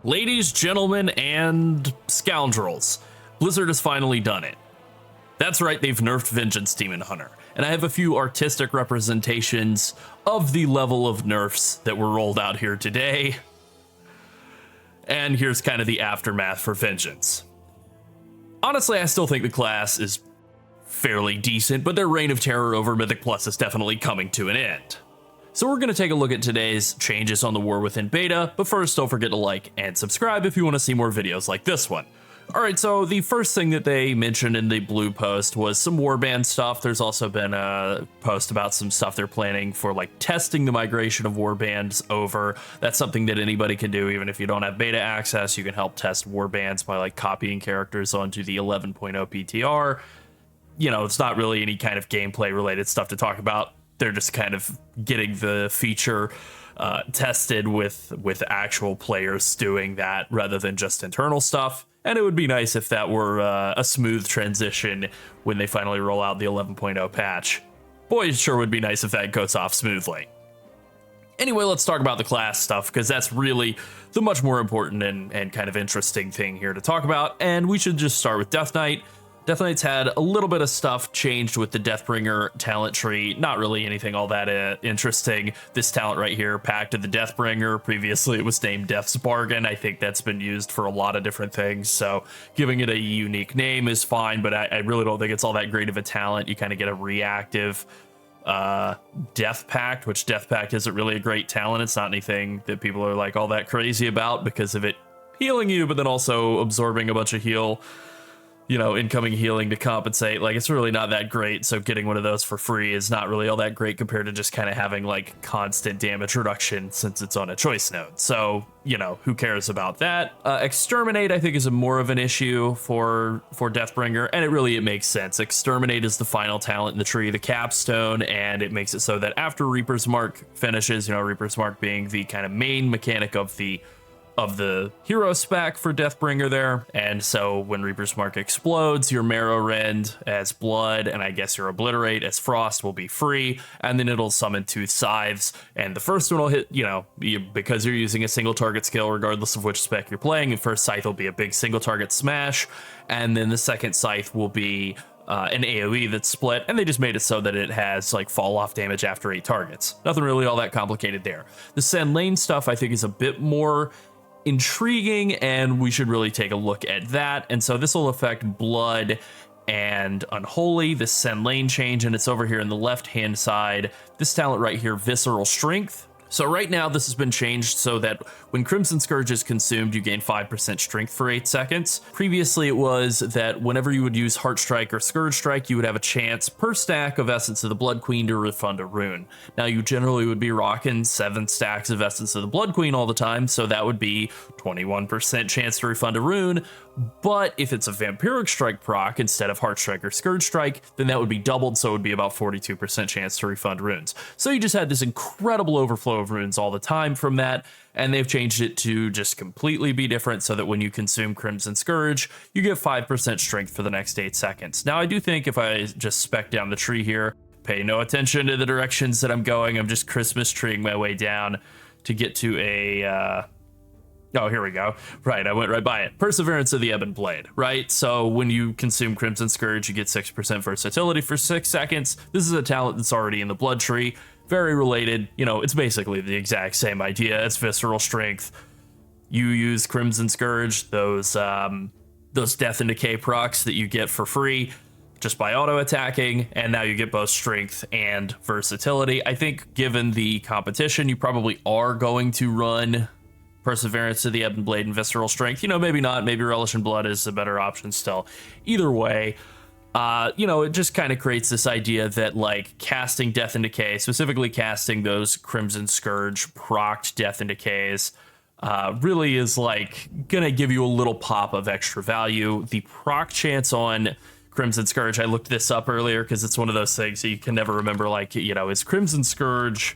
Ladies, gentlemen, and scoundrels, Blizzard has finally done it. That's right, they've nerfed Vengeance Demon Hunter, and I have a few artistic representations of the level of nerfs that were rolled out here today. And here's kind of the aftermath for Vengeance. Honestly, I still think the class is fairly decent, but their reign of terror over Mythic Plus is definitely coming to an end. So we're going to take a look at today's changes on the War Within beta, but first don't forget to like and subscribe if you want to see more videos like this one. Alright, so the first thing that they mentioned in the blue post was some Warband stuff. There's also been a post about some stuff they're planning for like testing the migration of Warbands over. That's something that anybody can do even if you don't have beta access. You can help test Warbands by like copying characters onto the 11.0 PTR. You know, it's not really any kind of gameplay related stuff to talk about. They're just kind of getting the feature tested with actual players doing that rather than just internal stuff. And it would be nice if that were a smooth transition when they finally roll out the 11.0 patch. Boy, it sure would be nice if that goes off smoothly. Anyway, let's talk about the class stuff, because that's really the much more important and kind of interesting thing here to talk about. And we should just start with Death Knight. Death Knight's had a little bit of stuff changed with the Deathbringer talent tree. Not really anything all that interesting. This talent right here, Pact of the Deathbringer. Previously, it was named Death's Bargain. I think that's been used for a lot of different things, so giving it a unique name is fine, but I really don't think it's all that great of a talent. You kind of get a reactive Death Pact, which Death Pact isn't really a great talent. It's not anything that people are like all that crazy about because of it healing you, but then also absorbing a bunch of heal, you know, incoming healing to compensate. Like, it's really not that great, so getting one of those for free is not really all that great compared to just kind of having like constant damage reduction since it's on a choice node. So, you know, who cares about that? Exterminate, I think, is a more of an issue for Deathbringer, and it makes sense. Exterminate is the final talent in the tree, the capstone, and it makes it so that after Reaper's Mark finishes, you know, Reaper's Mark being the kind of main mechanic of the hero spec for Deathbringer there. And so when Reaper's Mark explodes, your Marrow Rend as blood, and I guess your Obliterate as frost will be free, and then it'll summon 2 scythes, and the first one will hit, you know, because you're using a single target skill regardless of which spec you're playing. The first scythe will be a big single target smash, and then the second scythe will be an AoE that's split, and they just made it so that it has like fall off damage after 8 targets. Nothing really all that complicated there. The Send Lane stuff I think is a bit more intriguing, and we should really take a look at that. And so this will affect Blood and Unholy, this Send Lane change, and it's over here in the left hand side. This talent right here, Visceral Strength. So right now this has been changed so that when Crimson Scourge is consumed, you gain 5% strength for 8 seconds. Previously it was that whenever you would use Heart Strike or Scourge Strike, you would have a chance per stack of Essence of the Blood Queen to refund a rune. Now you generally would be rocking 7 stacks of Essence of the Blood Queen all the time, so that would be 21% chance to refund a rune. But if it's a Vampiric Strike proc instead of Heart Strike or Scourge Strike, then that would be doubled, so it would be about 42% chance to refund runes. So you just had this incredible overflow of runes all the time from that, and they've changed it to just completely be different so that when you consume Crimson Scourge, you get 5% strength for the next 8 seconds. Now I do think if I just spec down the tree here, pay no attention to the directions that I'm going, I'm just Christmas treeing my way down to get to a oh, here we go. Right, I went right by it. Perseverance of the Ebon Blade, right? So when you consume Crimson Scourge, you get 6% versatility for 6 seconds. This is a talent that's already in the blood tree. Very related. You know, it's basically the exact same idea. It's Visceral Strength. You use Crimson Scourge, those Death and Decay procs that you get for free just by auto-attacking, and now you get both strength and versatility. I think given the competition, you probably are going to run Perseverance of the Ebon Blade and Visceral Strength. You know, maybe not. Maybe Relish in Blood is a better option still. Either way, you know, it just kind of creates this idea that like casting Death and Decay, specifically casting those Crimson Scourge procced Death and Decays, really is like gonna give you a little pop of extra value. The proc chance on Crimson Scourge, I looked this up earlier because it's one of those things that you can never remember, like, you know, is Crimson Scourge,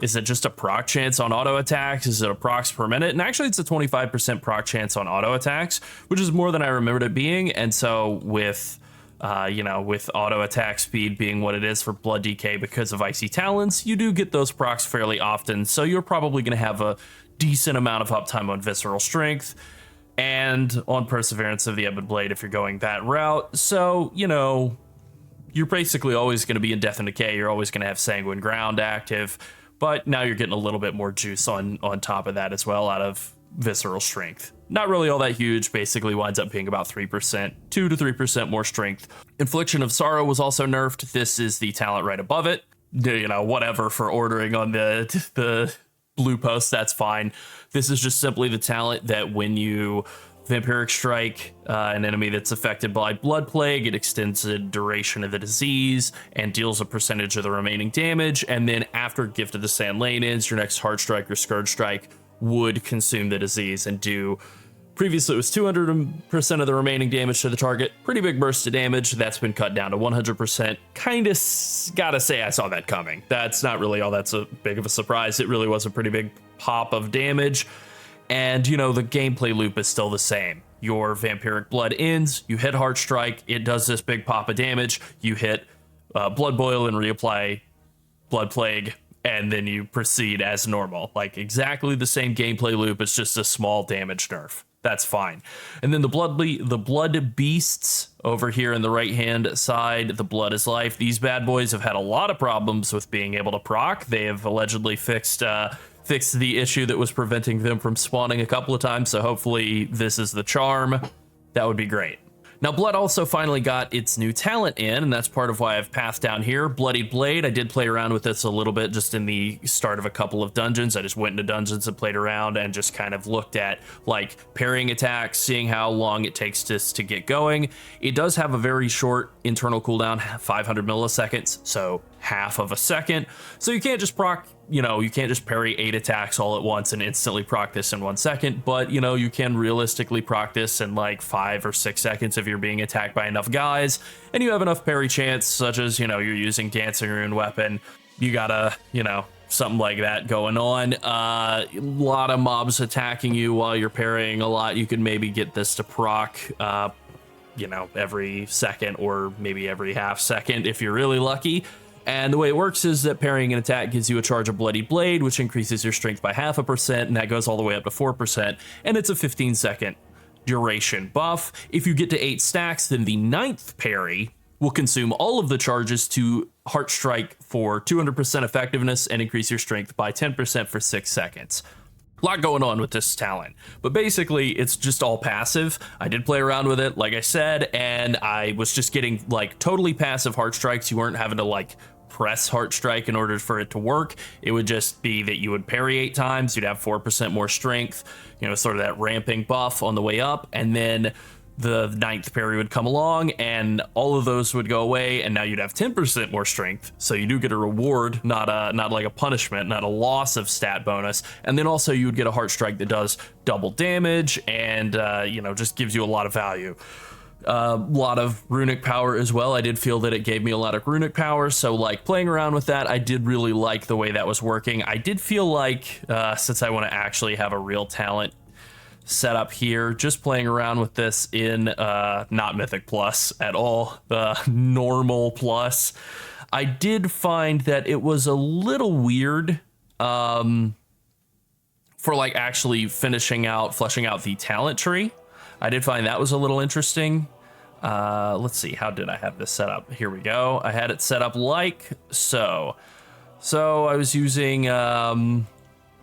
is it just a proc chance on auto attacks? Is it a procs per minute? And actually it's a 25% proc chance on auto attacks, which is more than I remembered it being. And so with you know, with auto attack speed being what it is for Blood DK because of Icy Talons, you do get those procs fairly often, so you're probably going to have a decent amount of uptime on Visceral Strength and on Perseverance of the Ebon Blade if you're going that route. So, you know, you're basically always going to be in Death and Decay. You're always going to have Sanguine Ground active, but now you're getting a little bit more juice on top of that as well out of Visceral Strength. Not really all that huge, basically winds up being about 3%, 2 to 3% more strength. Infliction of Sorrow was also nerfed. This is the talent right above it. You know, whatever for ordering on the blue post, that's fine. This is just simply the talent that when you Vampiric Strike an enemy that's affected by Blood Plague, it extends the duration of the disease and deals a percentage of the remaining damage. And then after Gift of the Sand Lane ends, your next Hard Strike or Scourge Strike would consume the disease and do, previously it was 200% of the remaining damage to the target. Pretty big burst of damage. That's been cut down to 100%. Kind of gotta say I saw that coming. That's not really all that's a big of a surprise. It really was a pretty big pop of damage. And, you know, the gameplay loop is still the same. Your Vampiric Blood ends, you hit Hard Strike, it does this big pop of damage, you hit Blood Boil and reapply Blood Plague, and then you proceed as normal. Like exactly the same gameplay loop, it's just a small damage nerf. That's fine. And then the blood beasts over here in the right hand side, the Blood is Life. These bad boys have had a lot of problems with being able to proc. They have allegedly fixed the issue that was preventing them from spawning a couple of times. So hopefully this is the charm. That would be great. Now, Blood also finally got its new talent in, and that's part of why I've pathed down here. Bloodied Blade, I did play around with this a little bit just in the start of a couple of dungeons. I just went into dungeons and played around and just kind of looked at, like, parrying attacks, seeing how long it takes to get going. It does have a very short internal cooldown, 500 milliseconds, so half of a second. So you can't just proc, you know, you can't just parry 8 attacks all at once and instantly proc this in 1 second, but, you know, you can realistically proc this in like 5 or 6 seconds if you're being attacked by enough guys, and you have enough parry chance, such as, you know, you're using Dancing Rune Weapon, you gotta, you know, something like that going on. A lot of mobs attacking you while you're parrying a lot. You can maybe get this to proc, you know, every second or maybe every half second if you're really lucky. And the way it works is that parrying an attack gives you a charge of Bloody Blade, which increases your strength by 0.5%, and that goes all the way up to 4%, and it's a 15-second duration buff. If you get to 8 stacks, then the 9th parry will consume all of the charges to Heart Strike for 200% effectiveness and increase your strength by 10% for 6 seconds. A lot going on with this talent, but basically it's just all passive. I did play around with it, like I said, and I was just getting like totally passive Heart Strikes. You weren't having to like press Heart Strike in order for it to work. It would just be that you would parry 8 times, you'd have 4% more strength, you know, sort of that ramping buff on the way up, and then the 9th parry would come along and all of those would go away, and now you'd have 10% more strength. So you do get a reward, not like a punishment, not a loss of stat bonus. And then also you would get a Heart Strike that does double damage and, you know, just gives you a lot of value. A lot of runic power as well. I did feel that it gave me a lot of runic power, so like playing around with that, I did really like the way that was working. I did feel like, since I want to actually have a real talent set up here, just playing around with this in not Mythic Plus at all, the normal Plus, I did find that it was a little weird for like actually fleshing out the talent tree. I did find that was a little interesting. Let's see, how did I have this set up? Here we go. I had it set up like so. So I was using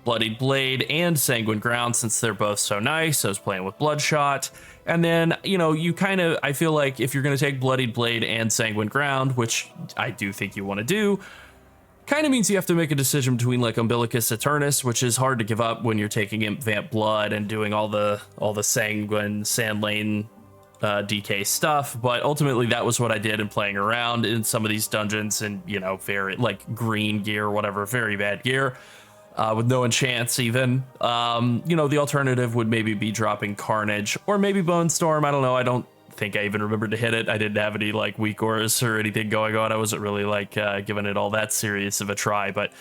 Bloodied Blade and Sanguine Ground since they're both so nice. I was playing with Bloodshot. And then, you know, you kind of, I feel like if you're going to take Bloodied Blade and Sanguine Ground, which I do think you want to do, kind of means you have to make a decision between like Umbilicus Eternus, which is hard to give up when you're taking Imp Vamp Blood and doing all the Sanguine Sand Lane DK stuff. But ultimately that was what I did in playing around in some of these dungeons and, you know, very like green gear, whatever, very bad gear. With no enchants even. You know, the alternative would maybe be dropping Carnage or maybe Bone Storm. I don't know. I don't think I even remembered to hit it. I didn't have any like weak auras or anything going on. I wasn't really like giving it all that serious of a try. But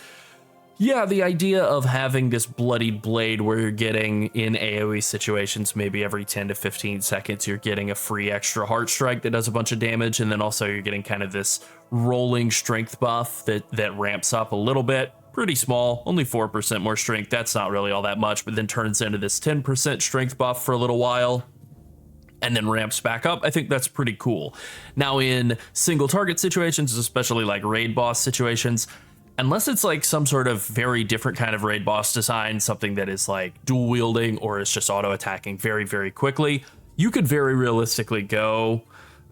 yeah, the idea of having this Bloodied Blade where you're getting in AoE situations, maybe every 10 to 15 seconds, you're getting a free extra Heart Strike that does a bunch of damage. And then also you're getting kind of this rolling strength buff that ramps up a little bit. pretty small, only 4% more strength. That's not really all that much, but then turns into this 10% strength buff for a little while and then ramps back up. I think that's pretty cool. Now in single target situations, especially like raid boss situations, unless it's like some sort of very different kind of raid boss design, something that is like dual wielding or is just auto attacking very, very quickly, you could very realistically go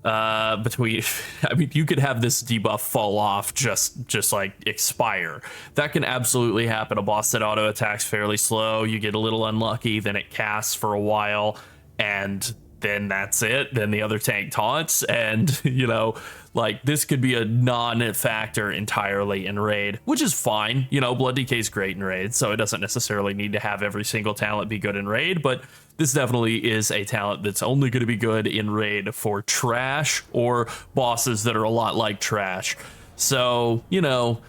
between, I mean, you could have this debuff fall off, just like expire. That can absolutely happen. A boss that auto attacks fairly slow, you get a little unlucky, then it casts for a while, and then that's it. Then the other tank taunts, and you know, like this could be a non-factor entirely in raid, which is fine. You know, Blood DK is great in raid, so it doesn't necessarily need to have every single talent be good in raid, but this definitely is a talent that's only going to be good in raid for trash or bosses that are a lot like trash. So, you know,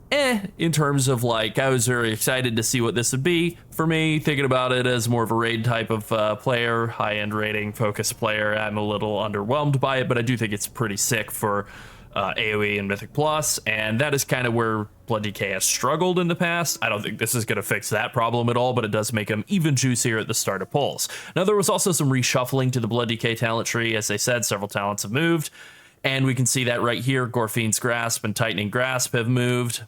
in terms of like, I was very excited to see what this would be. For me, thinking about it as more of a raid type of player, high-end raiding focused player, I'm a little underwhelmed by it, but I do think it's pretty sick for AoE and Mythic Plus, and that is kind of where Blood DK has struggled in the past. I don't think this is going to fix that problem at all, but it does make them even juicier at the start of pulls. Now, there was also some reshuffling to the Blood DK talent tree. As I said, several talents have moved, and we can see that right here. Gorfine's Grasp and Tightening Grasp have moved.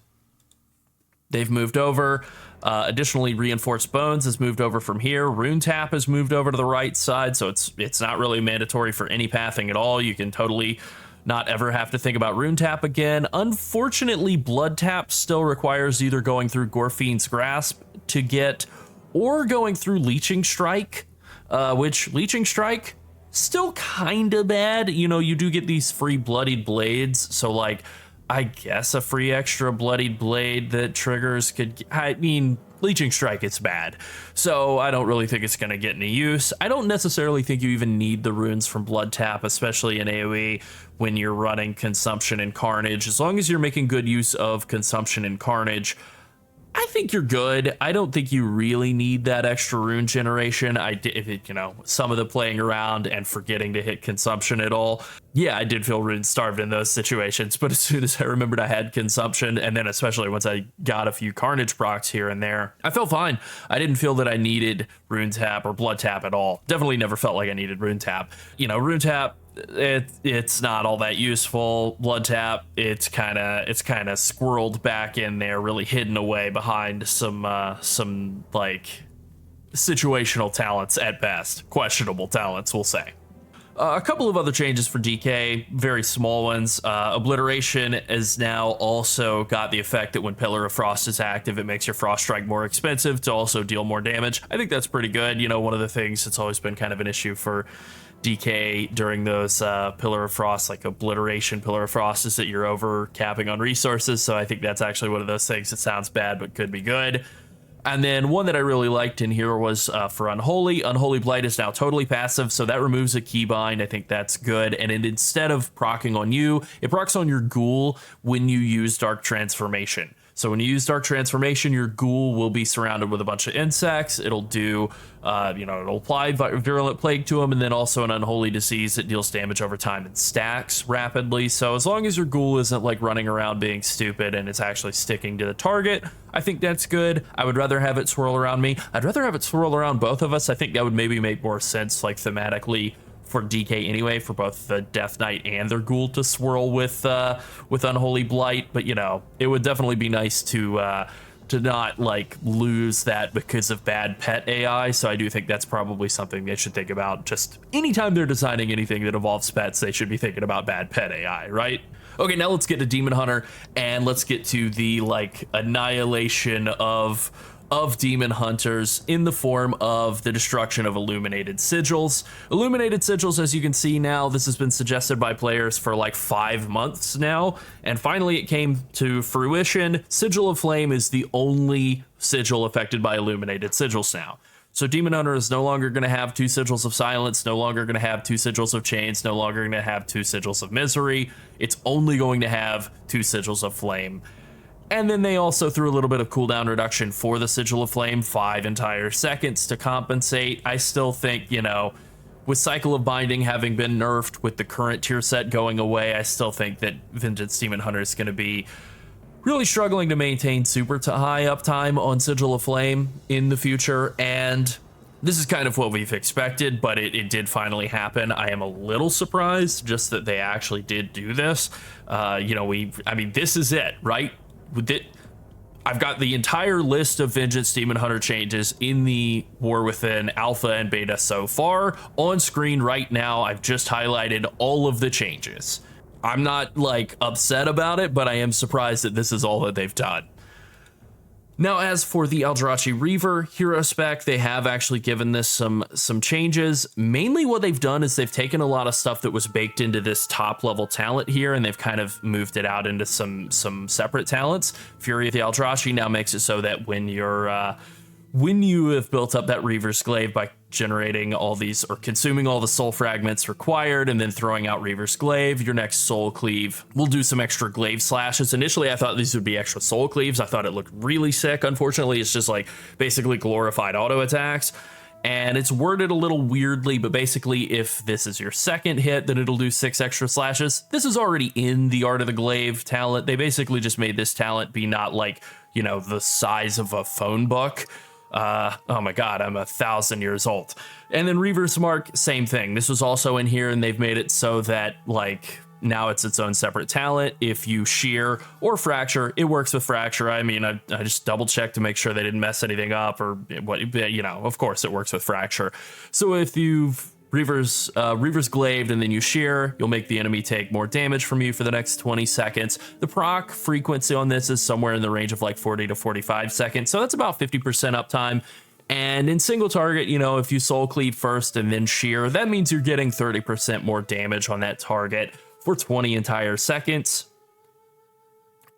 They've moved over. Additionally, Reinforced Bones has moved over from here. Rune Tap has moved over to the right side, so it's not really mandatory for any pathing at all. You can totally not ever have to think about Rune Tap again. Unfortunately, Blood Tap still requires either going through Gorfine's Grasp to get, or going through Leeching Strike, which Leeching Strike, still kind of bad. You know, you do get these free Bloodied Blades, so like, I guess a free extra Bloodied Blade that triggers could, I mean, Leeching Strike, it's bad. So I don't really think it's going to get any use. I don't necessarily think you even need the runes from Blood Tap, especially in AoE when you're running Consumption and Carnage. As long as you're making good use of Consumption and Carnage, I think you're good. I don't think you really need that extra rune generation. You know, some of the playing around and forgetting to hit Consumption at all. Yeah, I did feel rune starved in those situations, but as soon as I remembered I had Consumption, and then especially once I got a few Carnage procs here and there, I felt fine. I didn't feel that I needed Rune Tap or Blood Tap at all. Definitely never felt like I needed Rune Tap. You know, Rune Tap, it's not all that useful. Blood Tap, it's kind of squirreled back in there, really hidden away behind some like situational talents at best, questionable talents, we'll say. A couple of other changes for DK, very small ones. Obliteration has now also got the effect that when Pillar of Frost is active, it makes your Frost Strike more expensive to also deal more damage. I think that's pretty good. You know, one of the things that's always been kind of an issue for DK during those Pillar of Frost, like Obliteration Pillar of Frost, is that you're over capping on resources. So I think that's actually one of those things that sounds bad but could be good. And then one that I really liked in here was for Unholy. Unholy Blight is now totally passive, so that removes a keybind. I think that's good. And instead of proccing on you, it procs on your ghoul when you use Dark Transformation. So when you use Dark Transformation, your ghoul will be surrounded with a bunch of insects. It'll do, it'll apply Virulent Plague to them, and then also an Unholy Disease that deals damage over time and stacks rapidly. So as long as your ghoul isn't like running around being stupid and it's actually sticking to the target, I think that's good. I would rather have it swirl around me. I'd rather have it swirl around both of us. I think that would maybe make more sense, like thematically, for DK anyway, for both the Death Knight and their ghoul to swirl with Unholy Blight. But you know, it would definitely be nice to not like lose that because of bad pet AI. So I do think that's probably something they should think about. Just anytime they're designing anything that involves pets, they should be thinking about bad pet AI, right? Okay, now let's get to Demon Hunter, and let's get to the like annihilation of demon hunters in the form of the destruction of illuminated sigils. Illuminated sigils, as you can see now, this has been suggested by players for like 5 months now, and finally it came to fruition. Sigil of Flame is the only sigil affected by illuminated sigils now. So Demon Hunter is no longer going to have 2 sigils of silence, no longer going to have 2 sigils of chains, no longer going to have 2 sigils of misery. It's only going to have 2 sigils of flame. And then they also threw a little bit of cooldown reduction for the Sigil of Flame, 5 entire seconds to compensate. I still think, you know, with Cycle of Binding having been nerfed, with the current tier set going away, I still think that Vengeance Demon Hunter is going to be really struggling to maintain super high uptime on Sigil of Flame in the future, and this is kind of what we've expected, but it did finally happen. I am a little surprised just that they actually did do this. I mean, this is it, right? I've got the entire list of Vengeance Demon Hunter changes in the War Within Alpha and Beta so far. On screen right now, I've just highlighted all of the changes. I'm not like upset about it, but I am surprised that this is all that they've done. Now, as for the Eldrazi Reaver hero spec, they have actually given this some changes. Mainly what they've done is they've taken a lot of stuff that was baked into this top level talent here, and they've kind of moved it out into some separate talents. Fury of the Eldrazi now makes it so that when you have built up that Reaver's Glaive by generating all these or consuming all the soul fragments required and then throwing out Reaver's Glaive, your next soul cleave will do some extra glaive slashes. Initially, I thought these would be extra soul cleaves. I thought it looked really sick. Unfortunately, it's just like basically glorified auto attacks. And it's worded a little weirdly, but basically if this is your second hit, then it'll do 6 extra slashes. This is already in the Art of the Glaive talent. They basically just made this talent be not like, you know, the size of a phone book. Oh my god, I'm 1,000 years old. And then Reaver's Mark, same thing. This was also in here, and they've made it so that like now it's its own separate talent. If you shear or fracture, it works with fracture. I mean, I just double checked to make sure they didn't mess anything up or what, you know, of course it works with fracture. So if you've Reaver's Glaive and then you shear, you'll make the enemy take more damage from you for the next 20 seconds. The proc frequency on this is somewhere in the range of like 40 to 45 seconds. So that's about 50% uptime. And in single target, you know, if you soul cleave first and then shear, that means you're getting 30% more damage on that target for 20 entire seconds.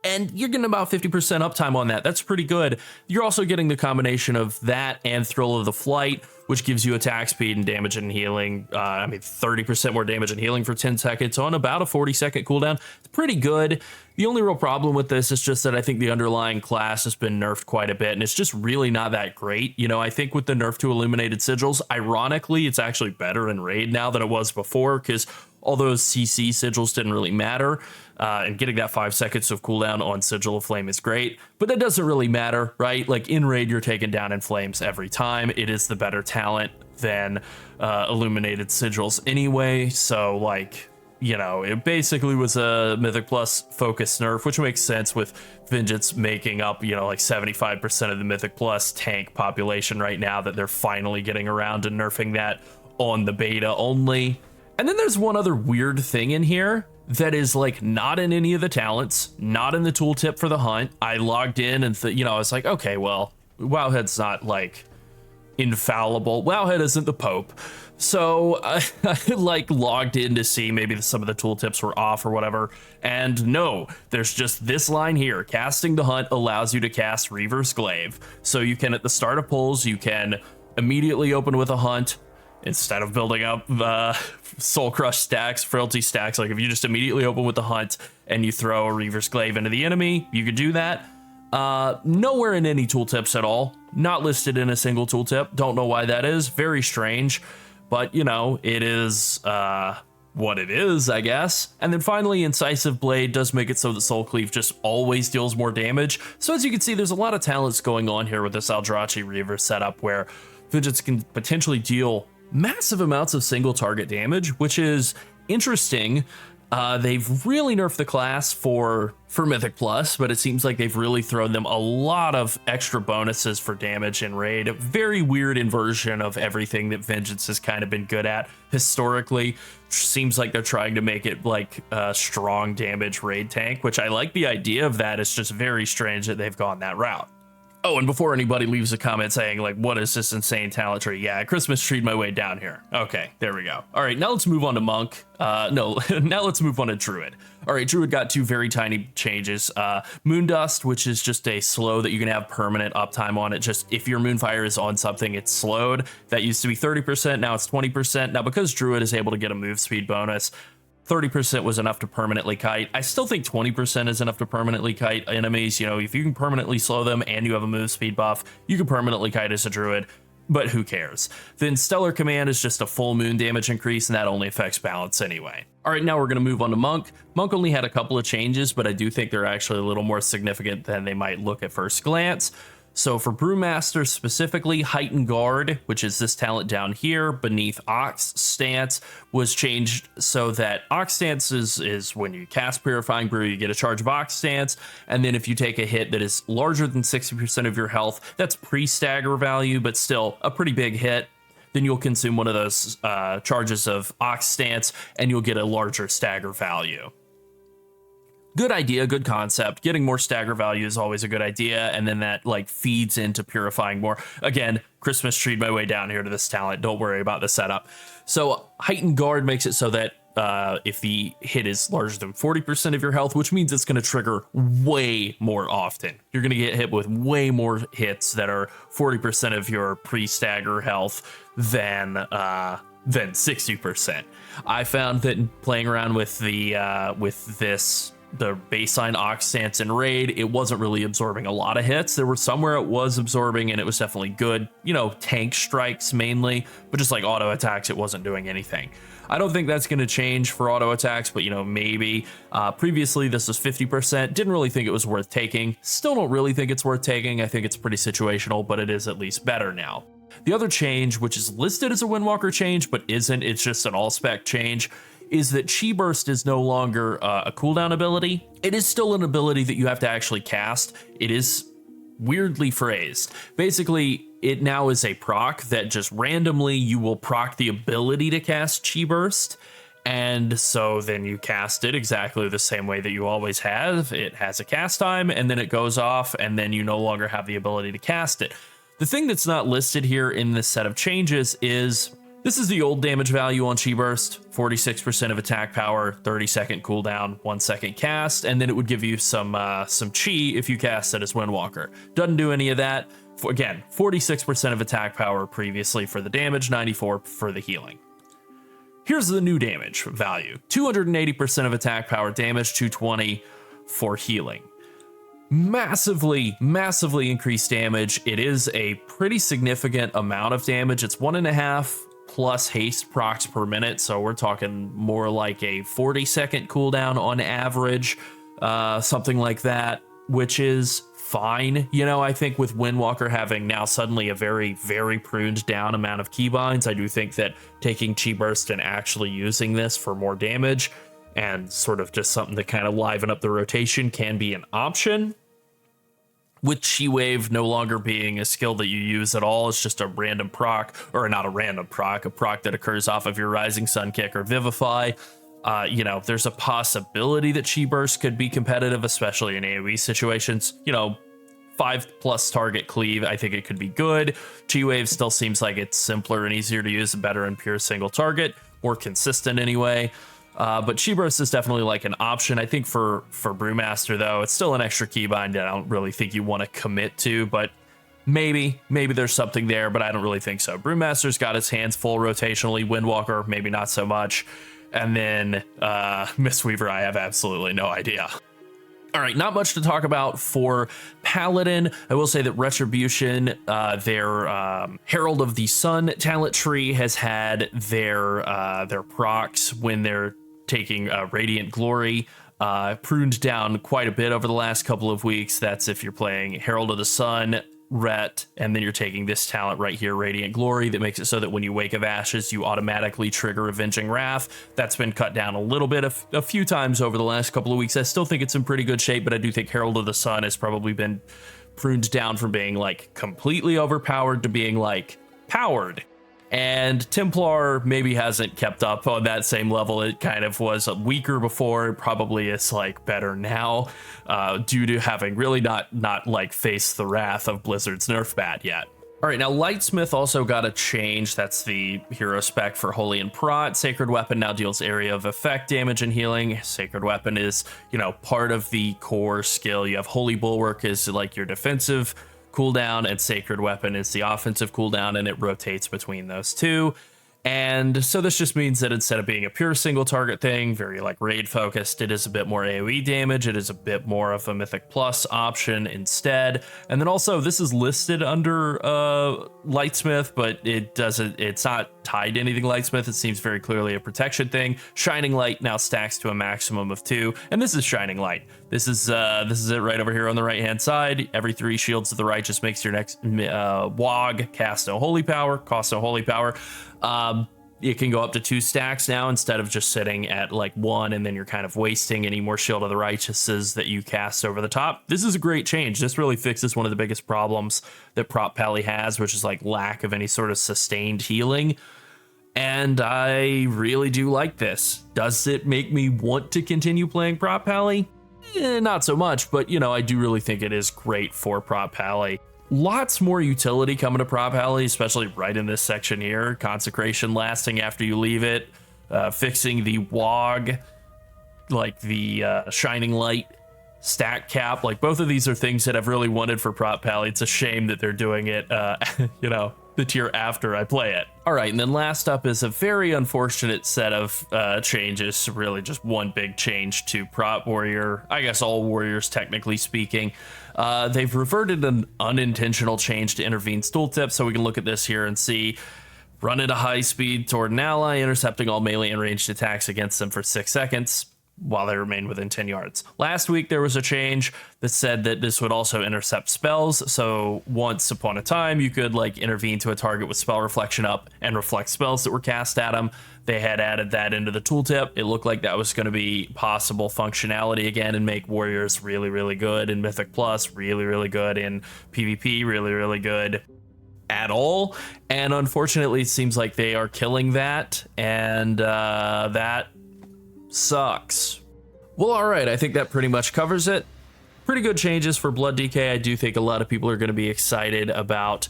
And you're getting about 50% uptime on that. That's pretty good. You're also getting the combination of that and Thrill of the Flight, which gives you attack speed and damage and healing. 30% more damage and healing for 10 seconds on about a 40-second cooldown. It's pretty good. The only real problem with this is just that I think the underlying class has been nerfed quite a bit, and it's just really not that great. You know, I think with the nerf to Illuminated Sigils, ironically, it's actually better in Raid now than it was before, because all those CC sigils didn't really matter, and getting that 5 seconds of cooldown on Sigil of Flame is great, but that doesn't really matter, right? Like in Raid, you're taken down in flames every time. It is the better talent than Illuminated Sigils anyway, so like, you know, it basically was a Mythic Plus focus nerf, which makes sense with Vengeance making up, you know, like 75% of the Mythic Plus tank population right now, that they're finally getting around to nerfing that on the beta only. And then there's one other weird thing in here that is like not in any of the talents, not in the tooltip for the hunt. I logged in and I was like, okay, well, Wowhead's not like infallible. Wowhead isn't the Pope. So I like logged in to see maybe some of the tooltips were off or whatever. And no, there's just this line here. Casting the Hunt allows you to cast Reaver's Glaive. So you can, at the start of pulls, you can immediately open with a Hunt, instead of building up Soul Crush stacks, Frailty stacks. Like if you just immediately open with the Hunt and you throw a Reaver's Glaive into the enemy, you could do that. Nowhere in any tooltips at all. Not listed in a single tooltip. Don't know why that is. Very strange. But, you know, it is what it is, I guess. And then finally, Incisive Blade does make it so that Soul Cleave just always deals more damage. So as you can see, there's a lot of talents going on here with this Eldrazi Reaver setup where Vengeance can potentially deal massive amounts of single target damage, which is interesting. They've really nerfed the class for Mythic Plus, but it seems like they've really thrown them a lot of extra bonuses for damage in Raid. A very weird inversion of everything that Vengeance has kind of been good at historically. Seems like they're trying to make it like a strong damage Raid tank, which I like the idea of that. It's just very strange that they've gone that route. Oh, and before anybody leaves a comment saying, like, what is this insane talent tree? Yeah, I Christmas treed my way down here. Okay, there we go. All right, now let's move on to Monk. Now let's move on to Druid. All right, Druid got 2 very tiny changes. Moondust, which is just a slow that you can have permanent uptime on it. Just if your Moonfire is on something, it's slowed. That used to be 30%, now it's 20%. Now, because Druid is able to get a move speed bonus, 30% was enough to permanently kite. I still think 20% is enough to permanently kite enemies. You know, if you can permanently slow them and you have a move speed buff, you can permanently kite as a Druid. but who cares? Then Stellar Command is just a full moon damage increase, and that only affects balance anyway. All right, now we're going to move on to Monk. Monk only had a couple of changes, but I do think they're actually a little more significant than they might look at first glance. So for Brewmaster specifically, Heightened Guard, which is this talent down here beneath Ox Stance, was changed so that Ox Stance is when you cast Purifying Brew, you get a charge of Ox Stance, and then if you take a hit that is larger than 60% of your health, that's pre-stagger value, but still a pretty big hit, then you'll consume one of those charges of Ox Stance, and you'll get a larger stagger value. Good idea, good concept. Getting more stagger value is always a good idea, and then that like feeds into purifying more. Again, Christmas treed my way down here to this talent. Don't worry about the setup. So Heightened Guard makes it so that if the hit is larger than 40% of your health, which means it's going to trigger way more often. You're going to get hit with way more hits that are 40% of your pre-stagger health than 60%. I found that playing around with the baseline Ox Stance in Raid, it wasn't really absorbing a lot of hits. There were some where it was absorbing, and it was definitely good, you know, tank strikes mainly, but just like auto attacks, it wasn't doing anything. I don't think that's going to change for auto attacks, but, you know, maybe. Previously, this was 50%. Didn't really think it was worth taking. Still don't really think it's worth taking. I think it's pretty situational, but it is at least better now. The other change, which is listed as a Windwalker change, but isn't, it's just an all-spec change, is that Chi Burst is no longer a cooldown ability. It is still an ability that you have to actually cast. It is weirdly phrased. Basically, it now is a proc that just randomly you will proc the ability to cast Chi Burst. And so then you cast it exactly the same way that you always have. It has a cast time, and then it goes off, and then you no longer have the ability to cast it. The thing that's not listed here in this set of changes is this is the old damage value on Chi Burst, 46% of attack power, 30-second cooldown, 1-second cast, and then it would give you some Chi if you cast it as Windwalker. Doesn't do any of that. Again, 46% of attack power previously for the damage, 94 for the healing. Here's the new damage value, 280% of attack power damage, 220 for healing. Massively increased damage. It is a pretty significant amount of damage. It's 1.5 plus haste procs per minute, so we're talking more like a 40-second cooldown on average, something like that, which is fine. You know, I think with Windwalker having now suddenly a very pruned down amount of keybinds, I do think that taking Chi Burst and actually using this for more damage and sort of just something to kind of liven up the rotation can be an option. With Chi Wave no longer being a skill that you use at all, it's just a random proc, or not a random proc, a proc that occurs off of your Rising Sun Kick or Vivify. You know, there's a possibility that Chi Burst could be competitive, especially in AoE situations. You know, 5+ target cleave, I think it could be good. Chi Wave still seems like it's simpler and easier to use, better in pure single target, more consistent anyway. But Chi Burst is definitely like an option. I think for Brewmaster, though, it's still an extra keybind that I don't really think you want to commit to, but maybe there's something there, but I don't really think so. Brewmaster's got his hands full rotationally. Windwalker, maybe not so much. And then Mistweaver, I have absolutely no idea. All right, not much to talk about for Paladin. I will say that Retribution, their Herald of the Sun talent tree has had their procs when they're taking Radiant Glory pruned down quite a bit over the last couple of weeks. That's if you're playing Herald of the Sun, Ret, and then you're taking this talent right here, Radiant Glory, that makes it so that when you Wake of Ashes, you automatically trigger Avenging Wrath. That's been cut down a little bit, a few times over the last couple of weeks. I still think it's in pretty good shape, but I do think Herald of the Sun has probably been pruned down from being like completely overpowered to being like powered. And Templar maybe hasn't kept up on that same level. It kind of was weaker before. It probably is like better now due to having really not like faced the wrath of Blizzard's nerf bat yet. All right, now Lightsmith also got a change. That's the hero spec for Holy and Prot. Sacred Weapon now deals area of effect, damage, and healing. Sacred Weapon is, you know, part of the core skill. You have Holy Bulwark is like your defensive cooldown, and Sacred Weapon is the offensive cooldown, and it rotates between those two. And so this just means that instead of being a pure single target thing, very like raid focused, it is a bit more AoE damage. It is a bit more of a Mythic Plus option instead. And then also this is listed under Lightsmith, but it's not tied to anything Lightsmith. It seems very clearly a protection thing. Shining Light now stacks to a maximum of 2, and this is Shining Light. This is it right over here on the right hand side. Every 3 Shields of the Righteous makes your next WOG cast no holy power, cost no holy power. It can go up to 2 stacks now instead of just sitting at like 1, and then you're kind of wasting any more Shield of the Righteouses that you cast over the top. This is a great change. This really fixes one of the biggest problems that Prop Pally has, which is like lack of any sort of sustained healing. And I really do like this. Does it make me want to continue playing Prop Pally? Not so much, but you know, I do really think it is great for Prop Pally. Lots more utility coming to Prop Pally, especially right in this section here. Consecration lasting after you leave it, fixing the WOG, like the Shining Light stack cap. Like both of these are things that I've really wanted for Prop Pally. It's a shame that they're doing it, you know, the tier after I play it. All right, and then last up is a very unfortunate set of changes. Really just one big change to Prop Warrior. I guess all warriors, technically speaking. They've reverted an unintentional change to Intervene's tooltip, so we can look at this here and see. Run at a high speed toward an ally, intercepting all melee and ranged attacks against them for 6 seconds while they remain within 10 yards. Last week, there was a change that said that this would also intercept spells. So once upon a time, you could like intervene to a target with spell reflection up and reflect spells that were cast at them. They had added that into the tooltip. It looked like that was going to be possible functionality again and make warriors really, really good in Mythic Plus, really, really good in PvP, really, really good at all. And unfortunately, it seems like they are killing that, and that sucks. Well, all right, I think that pretty much covers it. Pretty good changes for Blood DK. I do think a lot of people are going to be excited about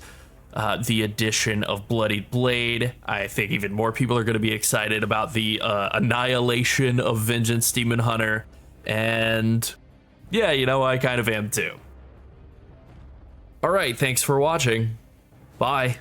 the addition of Bloodied Blade. I think even more people are going to be excited about the annihilation of Vengeance Demon Hunter. And yeah, you know, I kind of am too. All right, thanks for watching. Bye.